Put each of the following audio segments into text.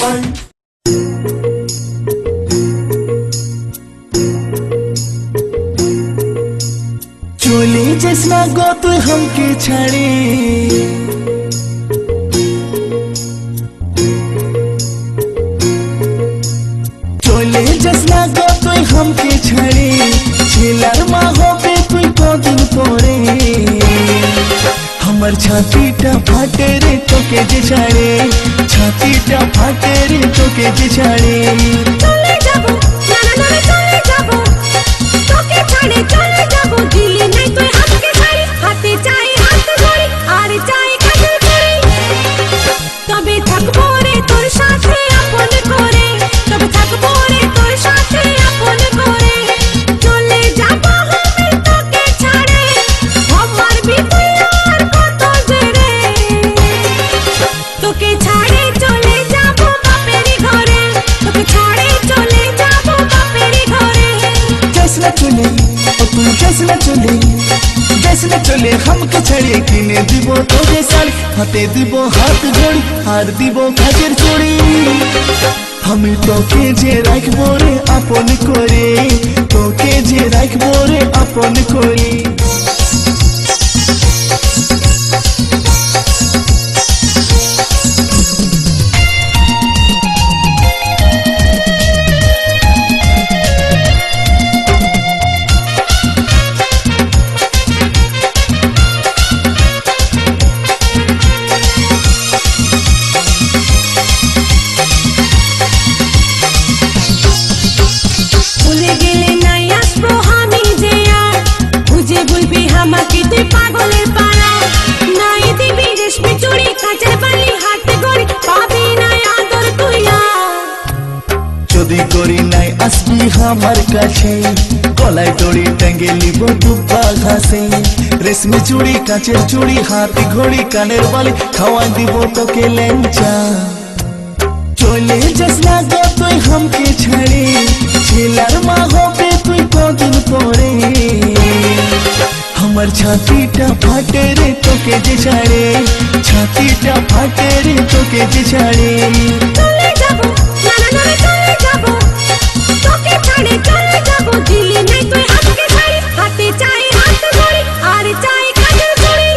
ব্যাপার। চলে যাস না গো তুই हमके ছাড়ে, চলে যাস না গো তুই हमके ছাড়ে, ছেলার মা হবে তুই কদিন পরে। আমার ছাতিটা ফাটে রে তোকে যে ছাড়ে, ছাতিটা ফাটে রে তোকে যে ছাড়ে। চলে যাবো না না না চলে যাবো, তোকে ছাড়ে চলে যাবো, দিলি নাই তুই হাতকে ছাড়ি, হাতে চাই হাত ধরি আর চাই কাজল করি, তবে থাকবো রে তোর সাথে আপন করে, তবে থাকবো রে তোর সাথে আপন করে। চলে যাবো আমি তোকে ছাড়ে, আমার বিতুই আর কত জেরে, তোকে ছাড়ে চলে যাবো বাপের ঘরে, তোকে ছাড়ে চলে যাবো বাপের ঘরে। যাস না চলে ও তুই যাস না চলে, যাস না চলে हमके ছাড়ে, কিনে দিব তোকে শাড়ি, হাতে দিব হাত ঘড়ি আর দিব কাজের চুড়ি। আমি তোকে যে রাখবো রে আপন করে, তোকে যে রাখবো রে আপন করে। ভুলে গেলে নাই আসবো আমি যে আর, বুঝে বলবি আমাকে তুই পাগলের পাড়া, নাই দিবি রেশমি চুড়ি কাঁচের বালি হাতে গড়ি, পাবি নাই আদর তুই আর। যদি করি নাই আসবি আমার কাছে, গলায় দড়ি টাঙ্গে নিব দুব্বা ঘাসে, রেশমি চুড়ি কাঁচের চুড়ি হাত ঘড়ি কানের বালি খাওয়া দিব তোকে লেঞ্চা। চলে যাস না গো তুই हमके ছাড়ে, ছেলার মা হবে তুই কদিন পরে। আমার ছাতিটা ফাটে রে তোকে যে ছাড়ে, ছাতিটা ফাটে রে তোকে যে ছাড়ে। চলে যাবো না না না চলে যাবো, তোকে ছাড়ে চলে যাবো, দিলি নাই তুই হাতকে ছাড়ি, হাতে চাই হাত ধরি আর চাই কাজল করি,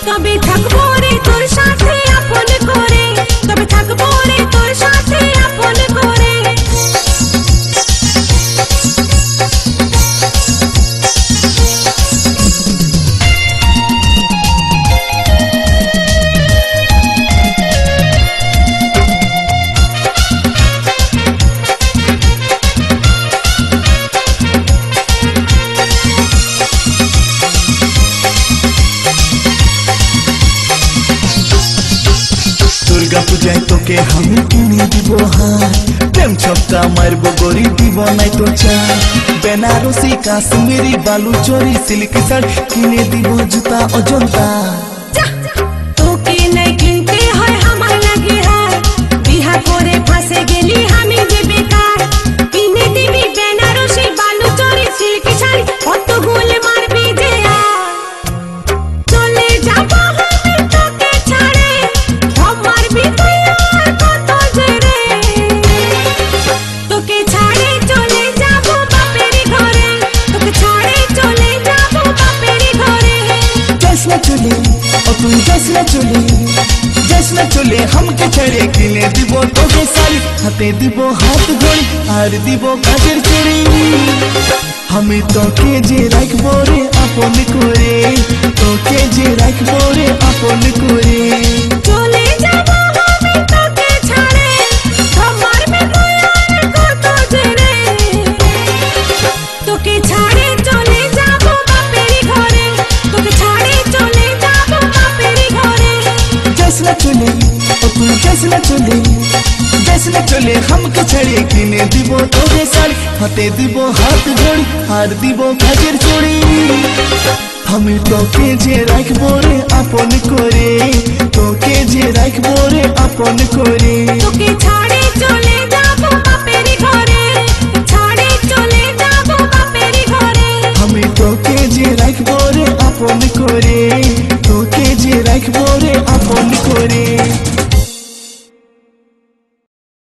তবে থাকবো রে তোর সাথে আপন করে, তবে থাকবো রে তোর সাথে আপন করে। দুর্গা পূজায় তোকে আমি কিনে দিব হার, প্রেম ছক্কা মারবো গরি দিব নাই তো চার, বেনারসি কাশ্মীরি বালু চরি সিল্ক শাড়ি কিনে দিব জুতা অজন্তা। তোকে নাই কিনতে হয় আমার লাগে হার, বিহা করে ফাঁসে গেলি আমি যে বেকার, কিনে দিবি বেনারসি বালু চরি সিল্ক শাড়ি, কত গোল মারবি যে আর। চলে যাবো আমি তোকে ছাড়ে, আমার বিতুই আর কত জেরে, তোকে ছাড়ে চলে যাবো বাপের ঘরে, তোকে ছাড়ে চলে যাবো বাপের ঘরে। যাস না চলে ও তুই যাস না চলে, যাস না চলে हमके ছাড়ে, কিনে দিব তোকে শাড়ি, হাতে দিব হাত ঘড়ি আর দিব কাজের চুড়ি। আমি তোকে যে রাখবো রে আপন করে, তোকে যে রাখবো রে আপন করে। চলে যাবো আমি তোকে ছাড়ে, আমার বিতুই আর কত জেরে, তোকে ছাড়ে চলে যাবো বাপের ঘরে, তোকে ছাড়ে চলে যাবো বাপের ঘরে। যাস না চলে ও তুই যাস না চলে, যাস না চলে हमके ছাড়ে, কিনে দিব তোকে শাড়ি, হাতে দিব হাত ঘড়ি আর দিব কাজের চুড়ি। আমি তোকে যে রাখবো রে আপন করে, তোকে যে রাখবো রে আপন করে। তোকে ছাড়ে চলে যাবো বাপের ঘরে, ছাড়ে চলে যাবো বাপের ঘরে। আমি তোকে যে রাখবো রে আপন করে।